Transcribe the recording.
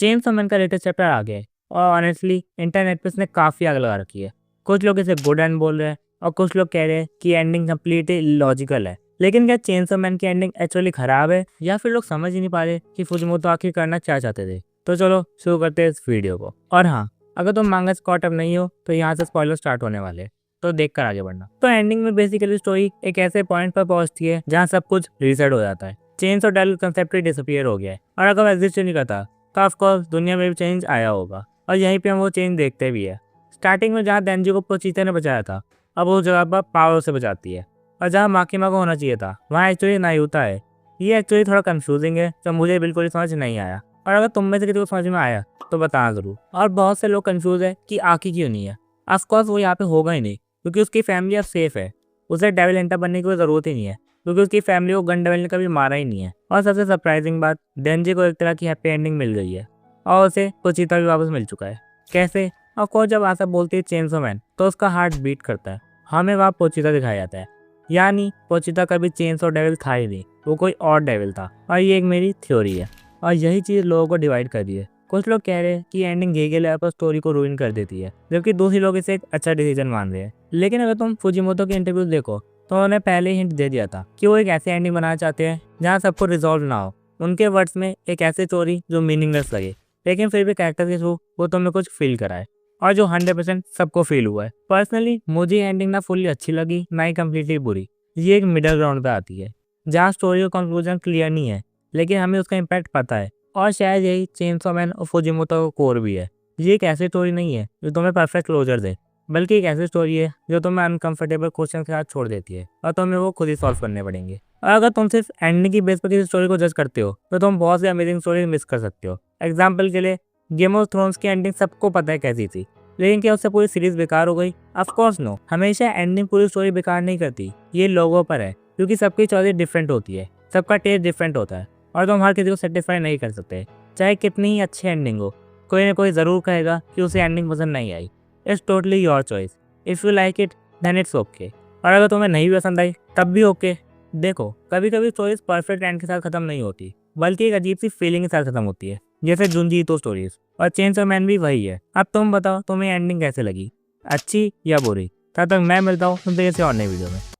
Chainsaw man का latest chapter आ गया है और ऑनेस्टली इंटरनेट पे इसने काफ़ी आग लगा रखी है। कुछ लोग इसे गुड एंड बोल रहे हैं और कुछ लोग कह रहे हैं कि एंडिंग कम्प्लीटली लॉजिकल है। लेकिन क्या चेनसॉ मैन की एंडिंग एक्चुअली खराब है या फिर लोग समझ ही नहीं पा रहे कि फुजिमोतो आखिर करना क्या चाहते थे? तो चलो शुरू करते हैं इस वीडियो को। और हाँ, अगर तुम मांगा कॉट अप नहीं हो तो यहाँ से स्पॉइलर स्टार्ट होने वाले हैं, तो देख कर आगे बढ़ना। तो एंडिंग में बेसिकली स्टोरी एक ऐसे पॉइंट पर पहुंचती है जहाँ सब कुछ रीसेट हो जाता है। चेन्स और डेल कंसेप्ट ही डिसअपीयर हो गया है और अगर एग्जिस्ट नहीं करता तो ऑफकोर्स दुनिया में भी चेंज आया होगा और यहीं पे हम वो चेंज देखते भी है। स्टार्टिंग में जहाँ डेंजी को पोचीता ने बचाया था, अब उस जगह पर पावर से बचाती है और जहाँ माकिमा को होना चाहिए था वहाँ एक्चुअली नायुता है। ये एक्चुअली थोड़ा कंफ्यूजिंग है जो मुझे बिल्कुल समझ नहीं आया और अगर तुम में से किसी को समझ में आया तो बताना जरूर। और बहुत से लोग कंफ्यूज है कि आकी क्यों नहीं है। ऑफकोर्स वो यहाँ पे होगा ही नहीं क्योंकि उसकी फैमिली अब सेफ है। उसे डेविल एंटर बनने की कोई ज़रूरत ही नहीं है क्योंकि उसकी फैमिली को गन डेविल ने कभी मारा ही नहीं है। और सबसे सरप्राइजिंग बात, डेंजी को एक तरह की हैप्पी एंडिंग मिल गई है और उसे पोचीता भी वापस मिल चुका है। कैसे? और को जब आशा बोलती है चेनसॉ मैन तो उसका हार्ट बीट करता है। हमें वहाँ पोचीता दिखाया जाता है, यानी पोचीता कभी चेनसॉ डेविल था ही नहीं, वो कोई और डेविल था। और ये एक मेरी थ्योरी है और यही चीज़ लोगों को डिवाइड कर रही है। कुछ लोग कह रहे हैं कि एंडिंग गेगे लेवल पर स्टोरी को रूइन कर देती है, जबकि दूसरे लोग इसे एक अच्छा डिसीजन मान रहे हैं। लेकिन अगर तुम फुजिमोतो के इंटरव्यूज देखो तो उन्होंने पहले ही हिंट दे दिया था कि वो एक ऐसे एंडिंग बनाना चाहते हैं जहाँ सबको रिजॉल्व ना हो। उनके वर्ड्स में एक ऐसी स्टोरी जो मीनिंगलेस लगे लेकिन फिर भी कैरेक्टर के थ्रू वो तुम्हें कुछ फील कराए और जो 100% सबको फील हुआ है। पर्सनली मुझे एंडिंग ना फुल्ली अच्छी लगी ना ही कम्प्लीटली बुरी। ये एक मिडल ग्राउंड पे आती है जहाँ स्टोरी का कंक्लूजन क्लियर नहीं है लेकिन हमें उसका इम्पैक्ट पता है और शायद यही चेनसॉ मैन और फुजिमोतो का कोर भी है। ये एक ऐसी स्टोरी नहीं है जो तुम्हें परफेक्ट क्लोजर दे, बल्कि एक ऐसी स्टोरी है जो तुम्हें अनकंफर्टेबल क्वेश्चन के साथ छोड़ देती है और तुम्हें वो खुद ही सॉल्व करने पड़ेंगे। और अगर तुम सिर्फ एंडिंग की बेस पर किसी स्टोरी को जज करते हो तो तुम बहुत सी अमेजिंग स्टोरी मिस कर सकते हो। एग्जाम्पल के लिए गेम ऑफ थ्रोन्स की एंडिंग सबको पता है कैसी थी, लेकिन क्या उससे पूरी सीरीज बेकार हो गई? Of course no. हमेशा एंडिंग पूरी स्टोरी बेकार नहीं करती, ये लोगों पर है क्योंकि सबकी चॉइस डिफरेंट होती है, सबका टेस्ट डिफरेंट होता है और तुम हर किसी को सेटिस्फाई नहीं कर सकते। चाहे कितनी ही अच्छी एंडिंग हो, कोई ना कोई ज़रूर कहेगा कि उसे एंडिंग पसंद नहीं आई। It's totally your choice. If you like it then it's okay, और अगर तुम्हें नहीं पसंद आई तब भी ओके। देखो, कभी कभी स्टोरीज परफेक्ट एंड के साथ खत्म नहीं होती, बल्कि एक अजीब सी फीलिंग के साथ खत्म होती है, जैसे जुंजी ईतो स्टोरीज। और चेनसॉ मैन भी वही है। अब तुम बताओ तुम्हें एंडिंग कैसे लगी, अच्छी या बुरी? तब तक मैं मिलता हूँ तुमसे किसी और नई वीडियो में।